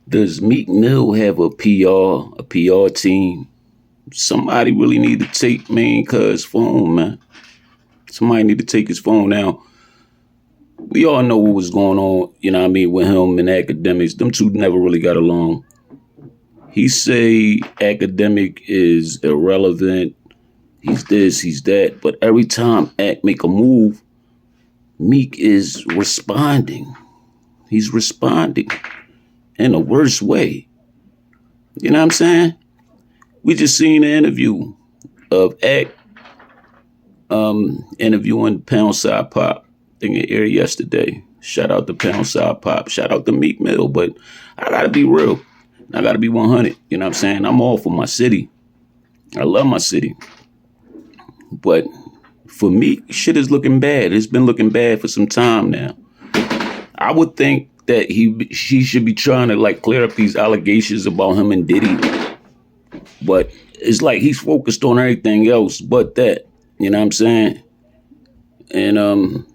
Does Meek Mill have a PR team? Somebody really need to take cuz phone, man. Somebody need to take his phone now. We all know what was going on, with him and Akademiks. Them two never really got along. He say Academic is irrelevant. He's this, he's that. But every time Act make a move, Meek is responding. He's responding in a worse way. You know what I'm saying? We just seen an interview of Act interviewing Poundside Pop. I think it aired yesterday. Shout out to Poundside Pop. Shout out to Meek Mill. But I gotta be real. I gotta be 100. You know what I'm saying? I'm all for my city. I love my city. But for me, shit is looking bad. It's been looking bad for some time now. I would think that she should be trying to like clear up these allegations about him and Diddy. But it's like he's focused on everything else but that. You know what I'm saying? And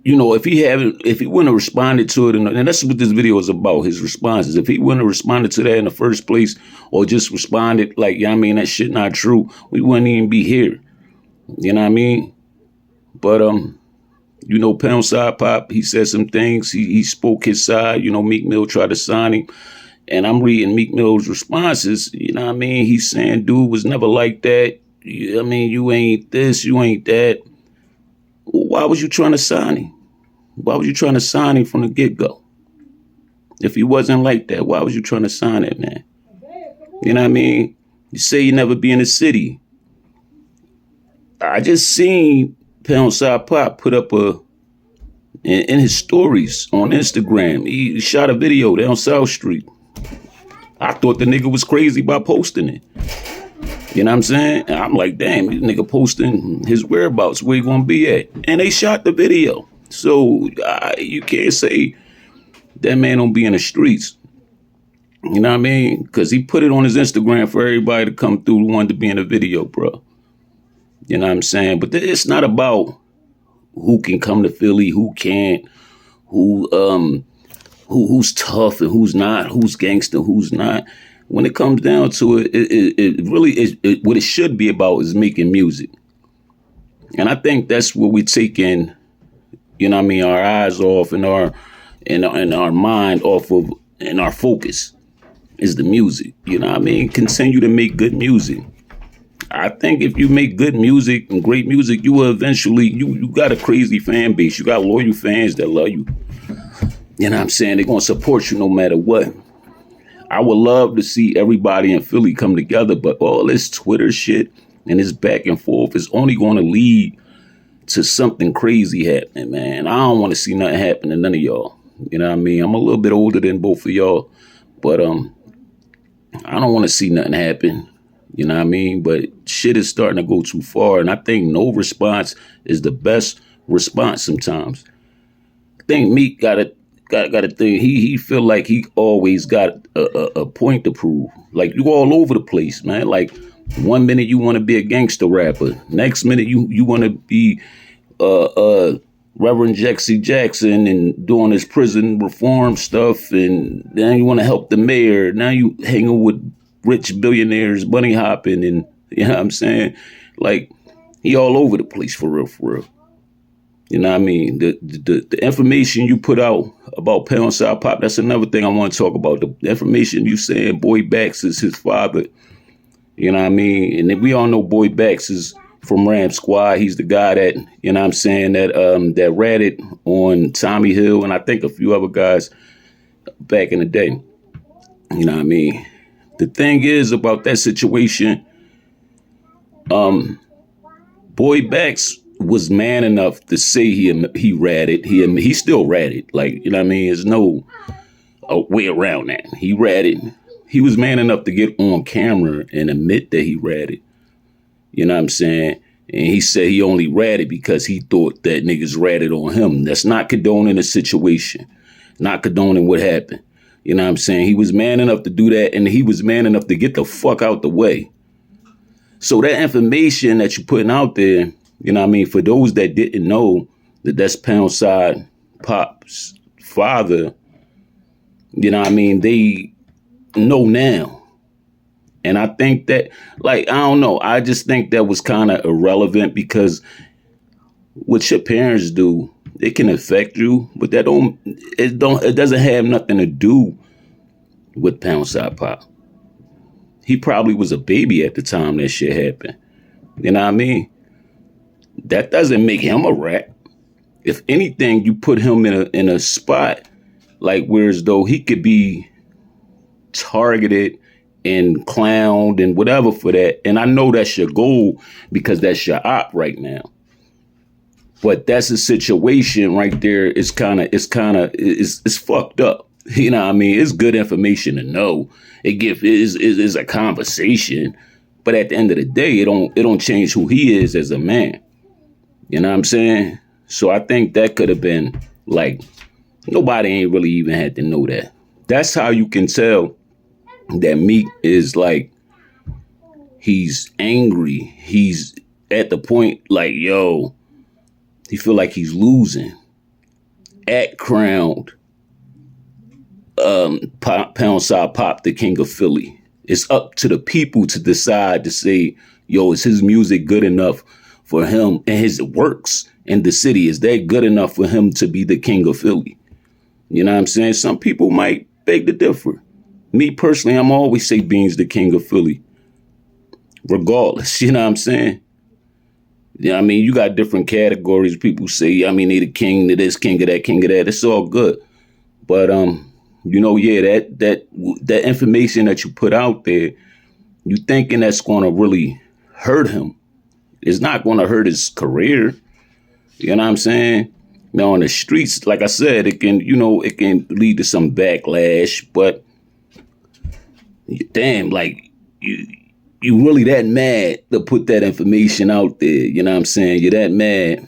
if he wouldn't have responded to it, and that's what this video is about, his responses. If he wouldn't have responded to that in the first place, or just responded like, that shit not true, we wouldn't even be here. You know what I mean? But Poundside Pop, he said some things. He spoke his side. Meek Mill tried to sign him. And I'm reading Meek Mill's responses. He's saying, dude was never like that. You ain't this, you ain't that. Why was you trying to sign him? Why was you trying to sign him from the get-go? If he wasn't like that, why was you trying to sign that man? You know what I mean? You say you never be in the city. I just seen Poundside Pop put up in his stories on Instagram. He shot a video down South Street. I thought the nigga was crazy by posting it. You know what I'm saying? And I'm like, damn, this nigga posting his whereabouts, where he gonna be at. And they shot the video. So you can't say that man don't be in the streets. You know what I mean? Because he put it on his Instagram for everybody to come through who wanted to be in the video, bro. You know what I'm saying? But it's not about who can come to Philly, who can't, who's tough and who's not, who's gangster, who's not. When it comes down to it, it really is. What it should be about is making music. And I think that's what we're taking, our eyes off and our mind off of, and our focus is the music. Continue to make good music. I think if you make good music and great music, you will eventually, you got a crazy fan base. You got loyal fans that love you. You know what I'm saying? They're going to support you no matter what. I would love to see everybody in Philly come together, but all this Twitter shit and this back and forth is only going to lead to something crazy happening, man. I don't want to see nothing happen to none of y'all. You know what I mean? I'm a little bit older than both of y'all, but I don't want to see nothing happen. You know what I mean? But shit is starting to go too far, and I think no response is the best response sometimes. I think Meek got a thing. He feel like he always got a point to prove. Like, you all over the place, man. Like, 1 minute you want to be a gangster rapper, next minute you want to be Reverend Jexy Jackson and doing his prison reform stuff, and then you want to help the mayor. Now you hanging with rich billionaires, bunny hopping, and you know what I'm saying? Like, he all over the place for real, for real. You know what I mean? The information you put out about Poundside Pop, that's another thing I want to talk about. The information you saying Boy Bax is his father. You know what I mean? And we all know Boy Bax is from Ram Squad. He's the guy that, you know what I'm saying, that ratted on Tommy Hill and I think a few other guys back in the day. You know what I mean? The thing is about that situation, Boy Bax was man enough to say he ratted. He still ratted. Like, you know what I mean? There's no way around that. He ratted. He was man enough to get on camera and admit that he ratted. You know what I'm saying? And he said he only ratted because he thought that niggas ratted on him. That's not condoning the situation. Not condoning what happened. You know what I'm saying? He was man enough to do that, and he was man enough to get the fuck out the way. So that information that you're putting out there, you know what I mean, for those that didn't know that that's Poundside Pop's father, You know what I mean? They know now. And I think that, like, I don't know. I just think that was kind of irrelevant because what your parents do, it can affect you, but it doesn't have nothing to do with Poundside Pop. He probably was a baby at the time that shit happened. You know what I mean? That doesn't make him a rat. If anything, you put him in a spot like whereas though he could be targeted and clowned and whatever for that. And I know that's your goal because that's your op right now. But that's a situation right there. It's fucked up. You know what I mean? It's good information to know. It is a conversation, but at the end of the day, it don't change who he is as a man. You know what I'm saying? So I think that could have been like nobody ain't really even had to know that. That's how you can tell that Meek is like he's angry. He's at the point like, yo, he feel like he's losing. At crowned Poundside Pop, the king of Philly. It's up to the people to decide to say, yo, is his music good enough for him and his works in the city? Is that good enough for him to be the king of Philly? You know what I'm saying? Some people might beg to differ. Me personally, I'm always say Beans the king of Philly. Regardless, you know what I'm saying? Yeah, I mean, you got different categories. People say, I mean, they the king of this, king of that, king of that. It's all good. But, you know, yeah, that information that you put out there, you thinking that's going to really hurt him. It's not going to hurt his career. You know what I'm saying? Now, on the streets, like I said, it can lead to some backlash. But, damn, like, you really that mad to put that information out there. You know what I'm saying? You're that mad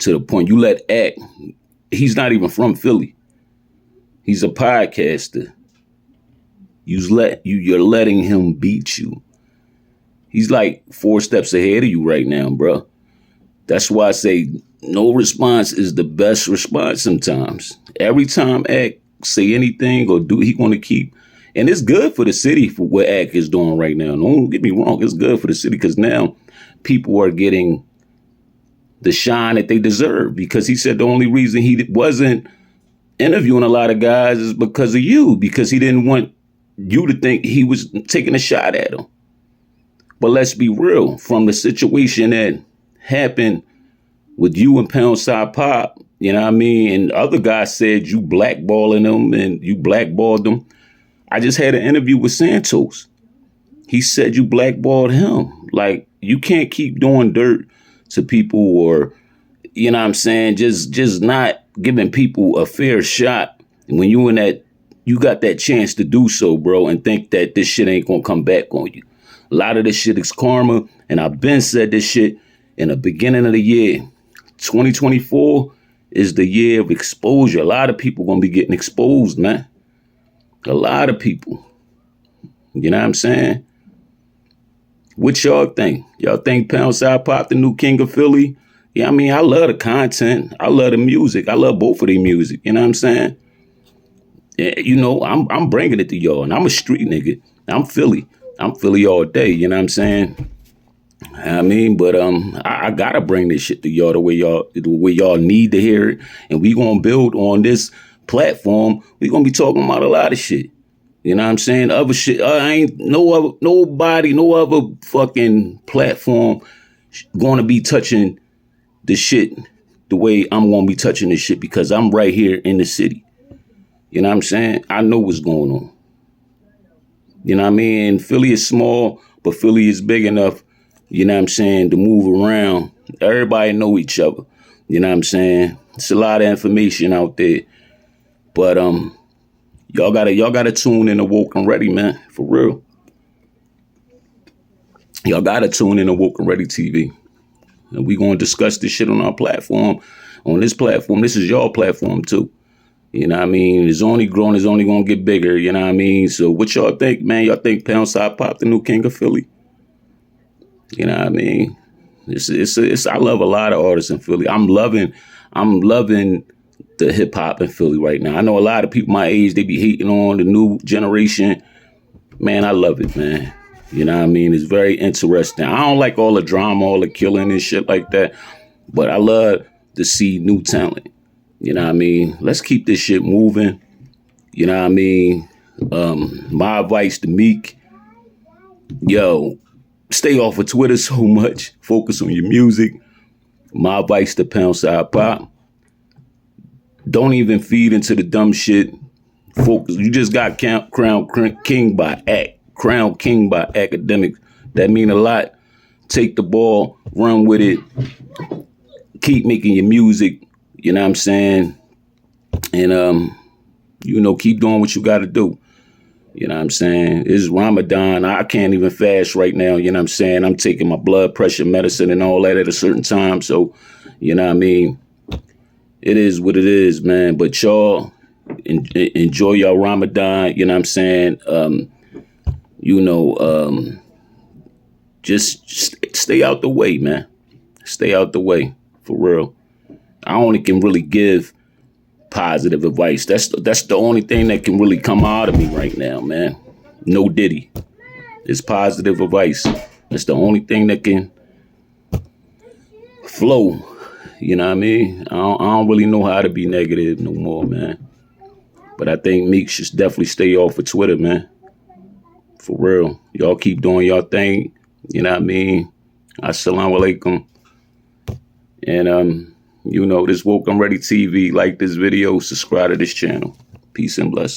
to the point you let Act. He's not even from Philly. He's a podcaster. You're letting him beat you. He's like 4 steps ahead of you right now, bro. That's why I say no response is the best response sometimes. Every time Act say anything or do, he going to keep. And it's good for the city for what Act is doing right now. Don't get me wrong. It's good for the city because now people are getting the shine that they deserve because he said the only reason he wasn't interviewing a lot of guys is because of you, because he didn't want you to think he was taking a shot at him. But let's be real, from the situation that happened with you and Poundside Pop, you know what I mean? And other guys said you blackballing them and you blackballed them. I just had an interview with Santos. He said you blackballed him. Like, you can't keep doing dirt to people or, you know what I'm saying, just not giving people a fair shot. And when you got that chance to do so, bro, and think that this shit ain't gonna come back on you. A lot of this shit is karma, and I've been said this shit in the beginning of the year. 2024 is the year of exposure. A lot of people gonna be getting exposed, man. A lot of people. You know what I'm saying? What y'all think? Y'all think Poundside Pop the new king of Philly? Yeah, I mean, I love the content. I love the music. I love both of their music. You know what I'm saying? Yeah, you know, I'm bringing it to y'all, and I'm a street nigga. I'm Philly. I'm Philly all day. You know what I'm saying? I mean, but I gotta bring this shit to y'all the way y'all need to hear it, and we gonna build on this platform. We gonna be talking about a lot of shit. You know what I'm saying? Other shit. I ain't no other fucking platform gonna be touching the shit the way I'm gonna be touching this shit because I'm right here in the city. You know what I'm saying? I know what's going on. You know what I mean? Philly is small, but Philly is big enough, you know what I'm saying, to move around. Everybody know each other. You know what I'm saying? It's a lot of information out there. But y'all gotta tune in to Woke and Ready, man. For real. Y'all gotta tune in to Woke and Ready TV. And we gonna discuss this shit on our platform. On this platform, this is your platform too. You know what I mean? It's only growing, it's only gonna get bigger, you know what I mean? So what y'all think, man? Y'all think Poundside Pop the new king of Philly? You know what I mean? It's I love a lot of artists in Philly. I'm loving the hip hop in Philly right now. I know a lot of people my age, they be hating on the new generation. Man, I love it, man. You know what I mean? It's very interesting. I don't like all the drama, all the killing and shit like that, but I love to see new talent. You know what I mean? Let's keep this shit moving. You know what I mean? My advice to Meek, yo, stay off of Twitter so much. Focus on your music. My advice to Poundside Pop, don't even feed into the dumb shit. Focus. You just got Crown King by Akademiks. That mean a lot. Take the ball, run with it. Keep making your music. You know what I'm saying? And keep doing what you got to do. You know what I'm saying? It's Ramadan. I can't even fast right now. You know what I'm saying? I'm taking my blood pressure medicine and all that at a certain time. So, you know what I mean? It is what it is, man. But y'all enjoy your Ramadan. You know what I'm saying? Just stay out the way, man. Stay out the way, for real. I only can really give positive advice. That's the only thing that can really come out of me right now, man. No Diddy. It's positive advice. That's the only thing that can flow. You know what I mean? I don't really know how to be negative no more, man. But I think Meek should definitely stay off of Twitter, man. For real. Y'all keep doing y'all thing. You know what I mean? Assalamu alaikum. And, this Woke I'm Ready TV. Like this video. Subscribe to this channel. Peace and blessings.